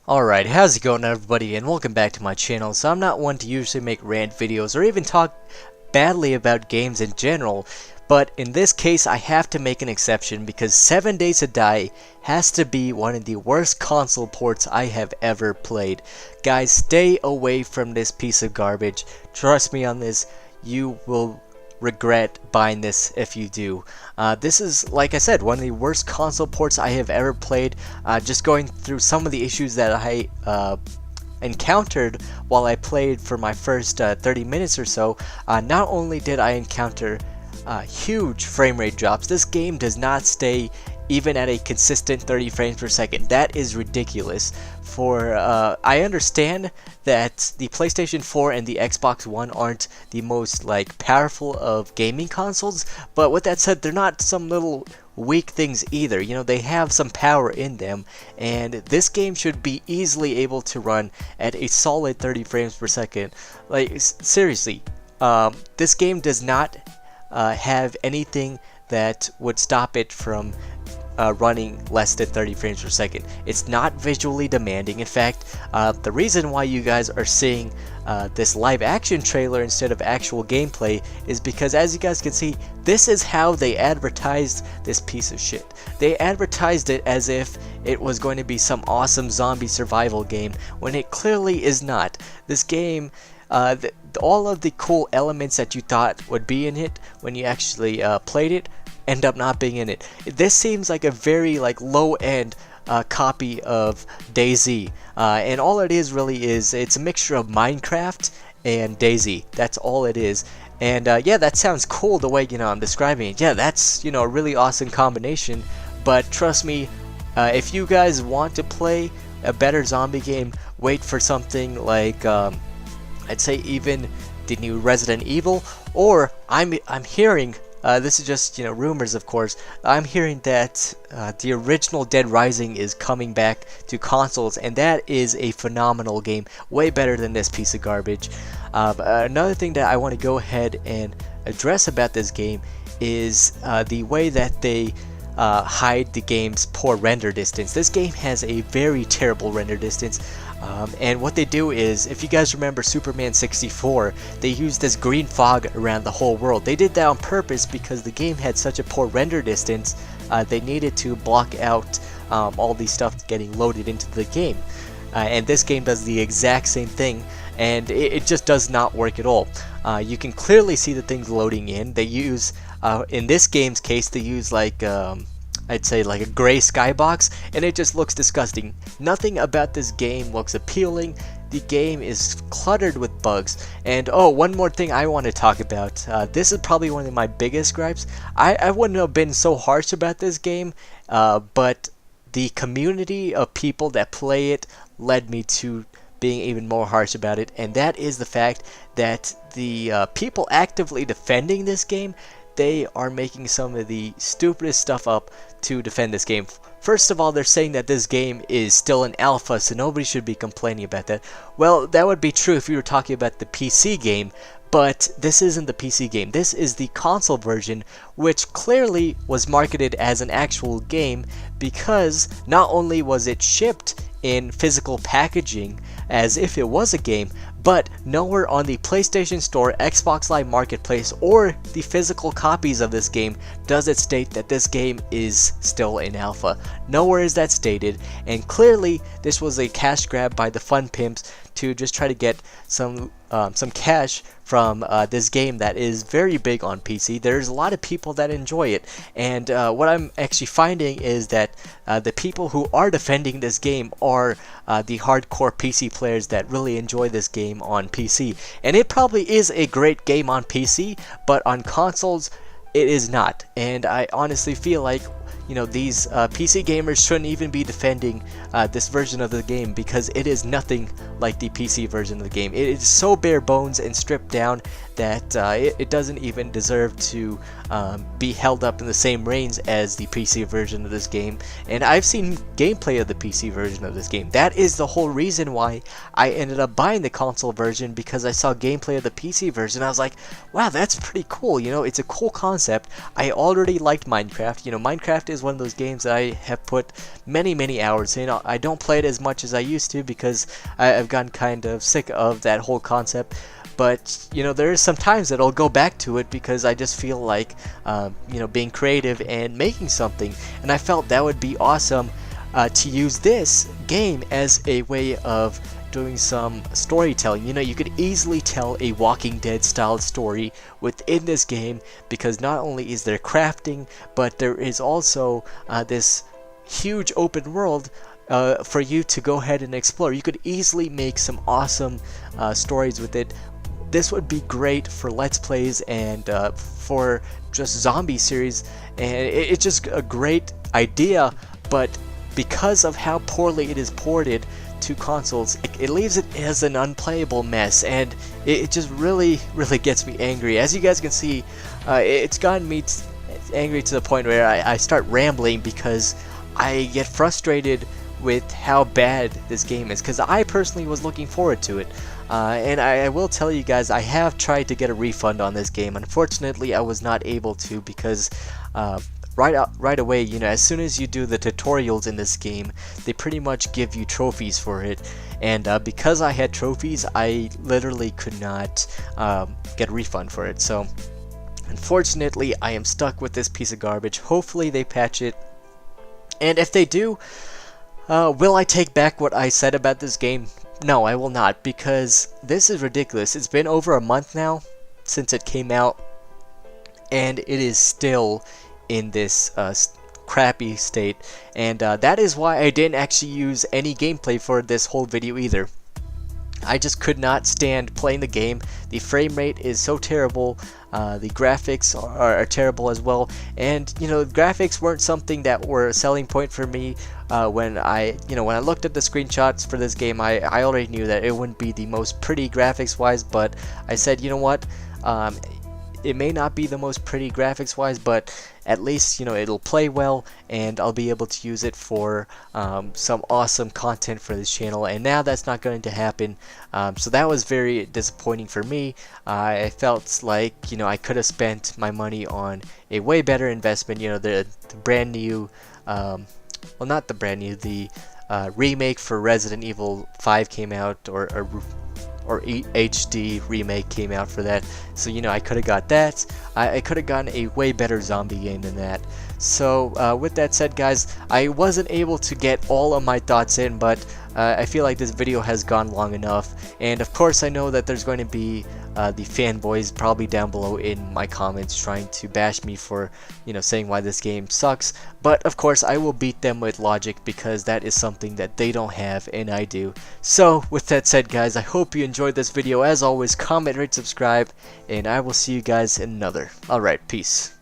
Alright, how's it going everybody, and welcome back to my channel. So I'm not one to usually make rant videos or even talk badly about games in general, but in this case I have to make an exception because 7 Days to Die has to be one of the worst console ports I have ever played. Guys, stay away from this piece of garbage. Trust me on this, you will regret buying this if you do. This is, like I said, one of the worst console ports I have ever played. Just going through some of the issues that I encountered while I played for my first 30 minutes or so. Not only did I encounter huge frame rate drops, this game does not stay even at a consistent 30 frames per second. That is ridiculous. I understand that the PlayStation 4 and the Xbox One aren't the most powerful of gaming consoles, but with that said, they're not some little weak things either. You know, they have some power in them, and this game should be easily able to run at a solid 30 frames per second. Seriously, this game does not have anything that would stop it from running less than 30 frames per second. It's not visually demanding. In fact, the reason why you guys are seeing this live action trailer instead of actual gameplay is because, as you guys can see, this is how they advertised this piece of shit. They advertised it as if it was going to be some awesome zombie survival game when it clearly is not. This game, all of the cool elements that you thought would be in it when you actually played it end up not being in it. This seems like a very low-end copy of DayZ, and all it is really is it's a mixture of Minecraft and DayZ. That's all it is. And yeah, that sounds cool the way I'm describing it. Yeah, that's a really awesome combination. But trust me, if you guys want to play a better zombie game, wait for something like I'd say even the new Resident Evil, or I'm hearing. This is just rumors, of course. I'm hearing that the original Dead Rising is coming back to consoles, and that is a phenomenal game, way better than this piece of garbage. Another thing that I want to go ahead and address about this game is the way that they hide the game's poor render distance. This game has a very terrible render distance. And what they do is, if you guys remember Superman 64, they used this green fog around the whole world. They did that on purpose because the game had such a poor render distance. They needed to block out all the stuff getting loaded into the game. And this game does the exact same thing, and it just does not work at all. You can clearly see the things loading in. They use, in this game's case, they use I'd say a gray skybox, and it just looks disgusting. Nothing about this game looks appealing. The game is cluttered with bugs. And oh, one more thing I want to talk about. This is probably one of my biggest gripes. I wouldn't have been so harsh about this game, but the community of people that play it led me to being even more harsh about it, and that is the fact that the people actively defending this game, they are making some of the stupidest stuff up to defend this game. First of all, they're saying that this game is still an alpha, so nobody should be complaining about that. Well, that would be true if you were talking about the PC game, but this isn't the PC game. This is the console version, which clearly was marketed as an actual game because not only was it shipped in physical packaging as if it was a game, but nowhere on the PlayStation Store, Xbox Live Marketplace, or the physical copies of this game does it state that this game is still in alpha. Nowhere is that stated, and clearly this was a cash grab by the fun pimps to just try to get some cash from this game that is very big on PC. There's a lot of people that enjoy it, and what I'm actually finding is that the people who are defending this game are the hardcore PC players that really enjoy this game on PC. And it probably is a great game on PC, but on consoles it is not. And I honestly feel like these PC gamers shouldn't even be defending this version of the game because it is nothing like the PC version of the game. It is so bare bones and stripped down that it doesn't even deserve to be held up in the same reins as the PC version of this game. And I've seen gameplay of the PC version of this game. That is the whole reason why I ended up buying the console version, because I saw gameplay of the PC version. I was like, wow, that's pretty cool. It's a cool concept. I already liked Minecraft. Minecraft is one of those games that I have put many hours in. I don't play it as much as I used to because I've gotten kind of sick of that whole concept. But you know, there is some times that I'll go back to it because I just feel like you know, being creative and making something, and I felt that would be awesome to use this game as a way of doing some storytelling. You know, you could easily tell a Walking Dead style story within this game because not only is there crafting, but there is also this huge open world for you to go ahead and explore. You could easily make some awesome stories with it. This would be great for Let's Plays and for just zombie series, and it's just a great idea, but because of how poorly it is ported to consoles, it leaves it as an unplayable mess, and it just really gets me angry. As you guys can see, it's gotten me angry to the point where I start rambling because I get frustrated with how bad this game is, because I personally was looking forward to it. And I will tell you guys, I have tried to get a refund on this game. Unfortunately, I was not able to because right away, you know, as soon as you do the tutorials in this game, they pretty much give you trophies for it. And because I had trophies, I literally could not get a refund for it. So unfortunately, I am stuck with this piece of garbage. Hopefully they patch it. And if they do, will I take back what I said about this game? No, I will not, because this is ridiculous. It's been over a month now since it came out, and it is still in this crappy state. And that is why I didn't actually use any gameplay for this whole video either. I just could not stand playing the game. The frame rate is so terrible. The graphics are terrible as well, and you know, graphics weren't something that were a selling point for me. When I looked at the screenshots for this game, I already knew that it wouldn't be the most pretty graphics wise, but I said, you know what, it may not be the most pretty graphics wise, but at least, you know, it'll play well and I'll be able to use it for some awesome content for this channel. And now that's not going to happen, so that was very disappointing for me. I felt like, you know, I could have spent my money on a way better investment. You know, the brand new well, not the brand new, the remake for Resident Evil 5 came out, or HD remake came out for that. So, you know, I could have got that. I could have gotten a way better zombie game than that. So with that said, guys, I wasn't able to get all of my thoughts in, but I feel like this video has gone long enough. And of course, I know that there's going to be the fanboys probably down below in my comments trying to bash me for, you know, saying why this game sucks. But of course, I will beat them with logic because that is something that they don't have and I do. So with that said, guys, I hope you enjoyed this video. As always, comment, rate, subscribe, and I will see you guys in another. Alright, peace.